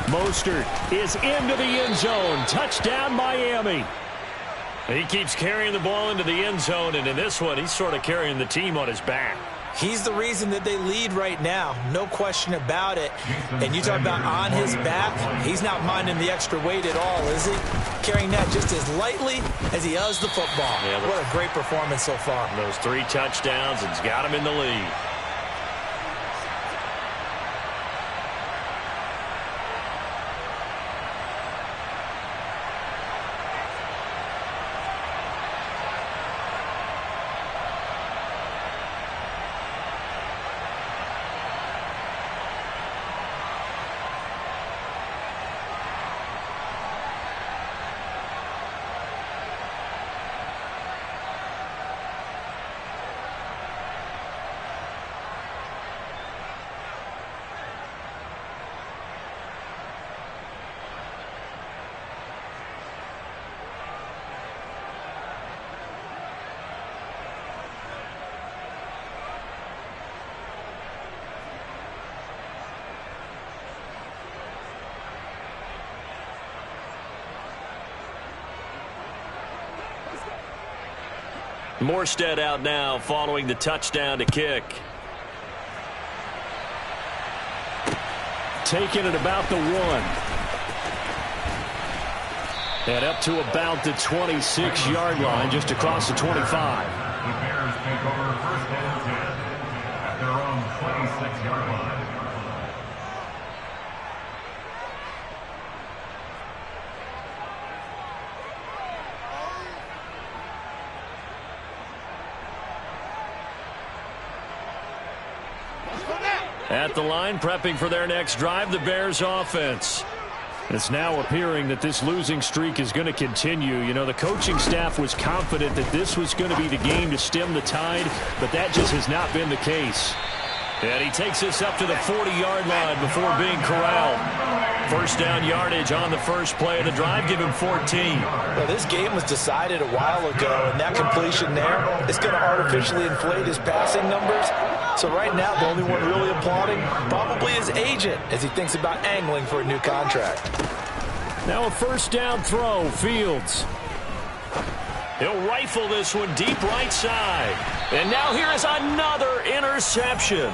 Mostert is into the end zone. Touchdown, Miami. He keeps carrying the ball into the end zone, and in this one, he's sort of carrying the team on his back. He's the reason that they lead right now. No question about it. And you talk about on his back, he's not minding the extra weight at all, is he? Carrying that just as lightly as he does the football. Yeah, what a great performance so far. Those 3 touchdowns, it's got him in the lead. Morstead out now following the touchdown to kick. Taking it about the 1. And up to about the 26-yard line, just across the 25. The Bears take over 1st and 10 at their own 26-yard line. At the line, prepping for their next drive, the Bears offense. It's now appearing that this losing streak is going to continue. You know, the coaching staff was confident that this was going to be the game to stem the tide, but that just has not been the case. And he takes us up to the 40-yard line before being corralled. First down yardage on the first play of the drive. Give him 14. Well, this game was decided a while ago, and that completion there is going to artificially inflate his passing numbers. So right now, the only one really applauding probably his agent as he thinks about angling for a new contract. Now a first down throw, Fields. He'll rifle this one deep right side. And now here is another interception.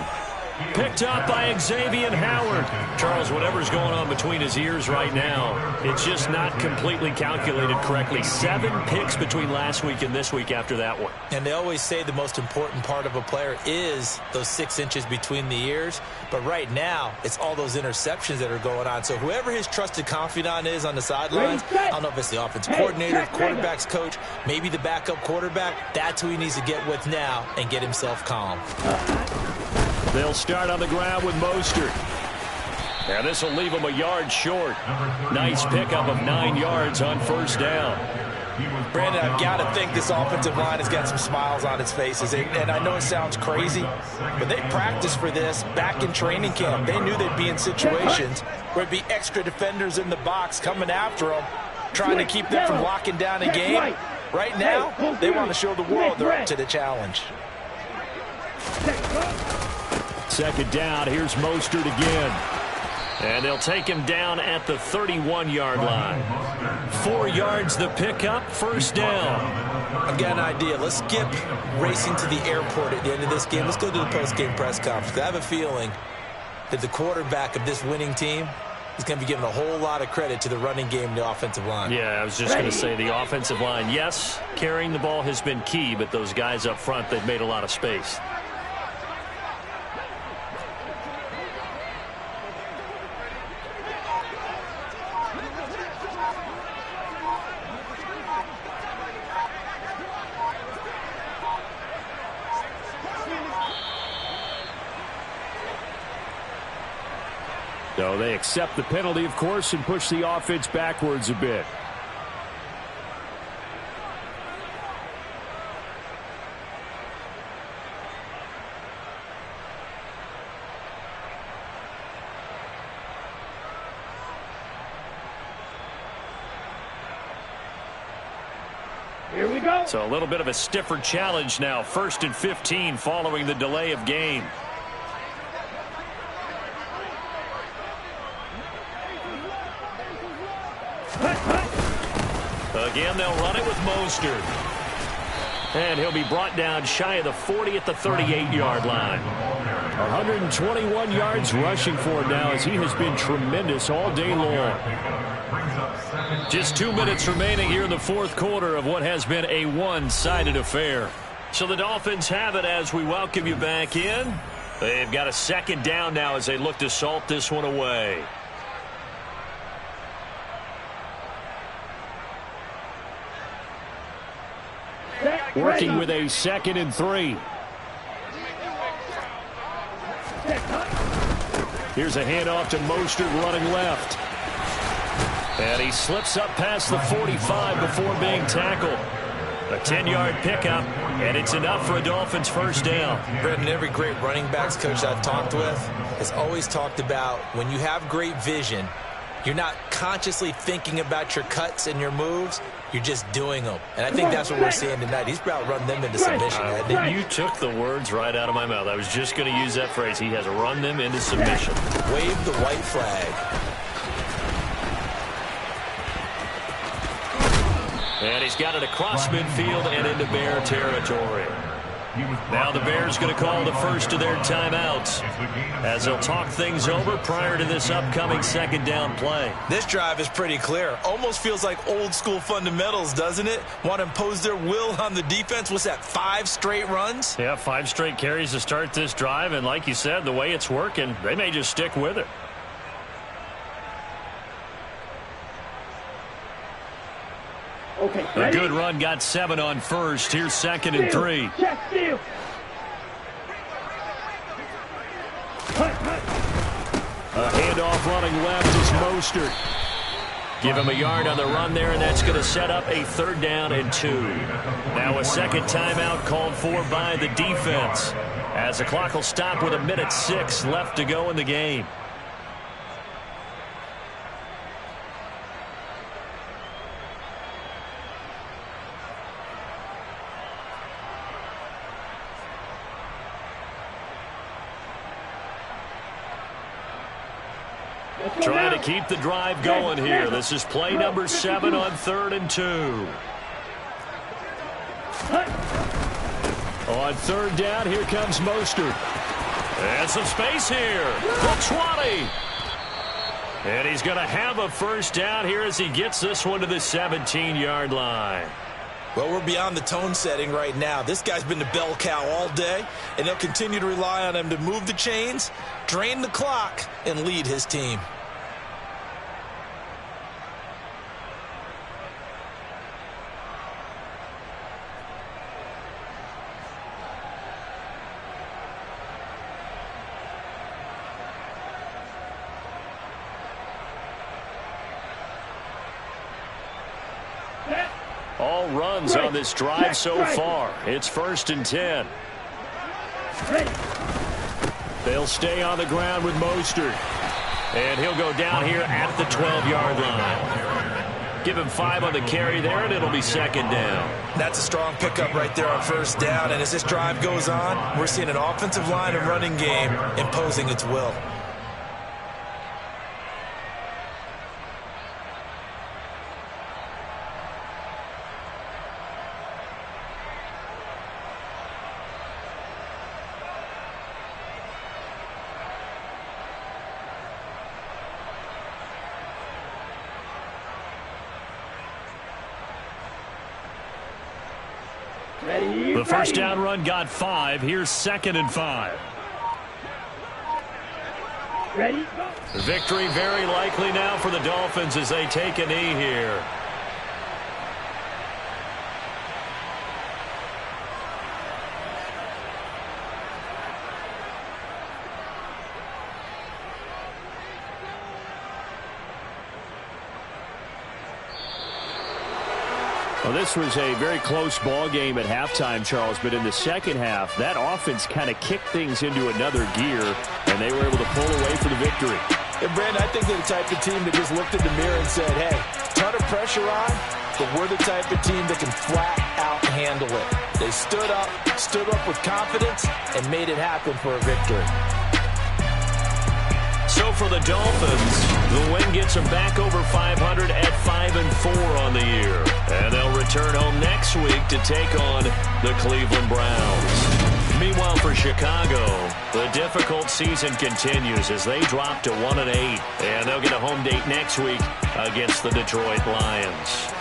Picked up by Xavier Howard. Charles, whatever's going on between his ears right now, it's just not completely calculated correctly. 7 picks between last week and this week after that one. And they always say the most important part of a player is those 6 inches between the ears. But right now, it's all those interceptions that are going on. So whoever his trusted confidant is on the sidelines, I don't know if it's the offensive coordinator, quarterback's coach, maybe the backup quarterback, that's who he needs to get with now and get himself calm. They'll start on the ground with Mostert. And this will leave him a yard short. Nice pickup of 9 yards on first down. Brandon, I've got to think this offensive line has got some smiles on its faces. And I know it sounds crazy, but they practiced for this back in training camp. They knew they'd be in situations where it'd be extra defenders in the box coming after them, trying to keep them from locking down a game. Right now, they want to show the world they're up to the challenge. Second down, here's Mostert again. And they'll take him down at the 31-yard line. 4 yards the pickup, first down. I've got an idea. Let's skip racing to the airport at the end of this game. Let's go to the post-game press conference. I have a feeling that the quarterback of this winning team is going to be giving a whole lot of credit to the running game and the offensive line. Yeah, I was just going to say the offensive line. Yes, carrying the ball has been key, but those guys up front, they've made a lot of space. So they accept the penalty, of course, and push the offense backwards a bit. Here we go. So a little bit of a stiffer challenge now. 1st and 15 following the delay of game. Again, they'll run it with Mostert. And he'll be brought down shy of the 40 at the 38-yard line. 121 yards rushing for him now as he has been tremendous all day long. Just 2 minutes remaining here in the fourth quarter of what has been a one-sided affair. So the Dolphins have it as we welcome you back in. They've got a second down now as they look to salt this one away. Working with a 2nd and 3. Here's a handoff to Mostert running left. And he slips up past the 45 before being tackled. A 10-yard pickup, and it's enough for a Dolphins first down. Brendan, every great running backs coach I've talked with has always talked about when you have great vision, you're not consciously thinking about your cuts and your moves. You're just doing them. And I think that's what we're seeing tonight. He's about run them into submission. You took the words right out of my mouth. I was just going to use that phrase. He has run them into submission. Wave the white flag. And he's got it across midfield and into Bear territory. Now the Bears going to call the first of their timeouts as they'll talk things over prior to this upcoming second down play. This drive is pretty clear. Almost feels like old school fundamentals, doesn't it? Want to impose their will on the defense. What's that, 5 straight runs? Yeah, 5 straight carries to start this drive. And like you said, the way it's working, they may just stick with it. Okay, A good run got 7 on first. Here's 2nd and 3. Check steal. A handoff running left is Mostert. Give him a yard on the run there, and that's going to set up a 3rd down and 2. Now a second timeout called for by the defense as the clock will stop with 1:06 left to go in the game. Trying to keep the drive going here. This is play number 7 on 3rd and 2. On third down, here comes Mostert. And some space here. The 20. And he's going to have a first down here as he gets this one to the 17-yard line. Well, we're beyond the tone setting right now. This guy's been the bell cow all day, and they'll continue to rely on him to move the chains, drain the clock, and lead his team. All runs on this drive so far. It's 1st and 10. They'll stay on the ground with Mostert. And he'll go down here at the 12-yard line. Give him 5 on the carry there, and it'll be 2nd down. That's a strong pickup right there on 1st down. And as this drive goes on, we're seeing an offensive line and running game imposing its will. The first down run got 5. Here's 2nd and 5. Ready, go. Victory very likely now for the Dolphins as they take a knee here. Well, this was a very close ball game at halftime, Charles, but in the second half, that offense kind of kicked things into another gear, and they were able to pull away for the victory. And, Brandon, I think they're the type of team that just looked in the mirror and said, hey, ton of pressure on, but we're the type of team that can flat out handle it. They stood up with confidence, and made it happen for a victory. So for the Dolphins, the win gets them back over 500 at 5-4 on the year. And they'll return home next week to take on the Cleveland Browns. Meanwhile, for Chicago, the difficult season continues as they drop to 1-8. And they'll get a home date next week against the Detroit Lions.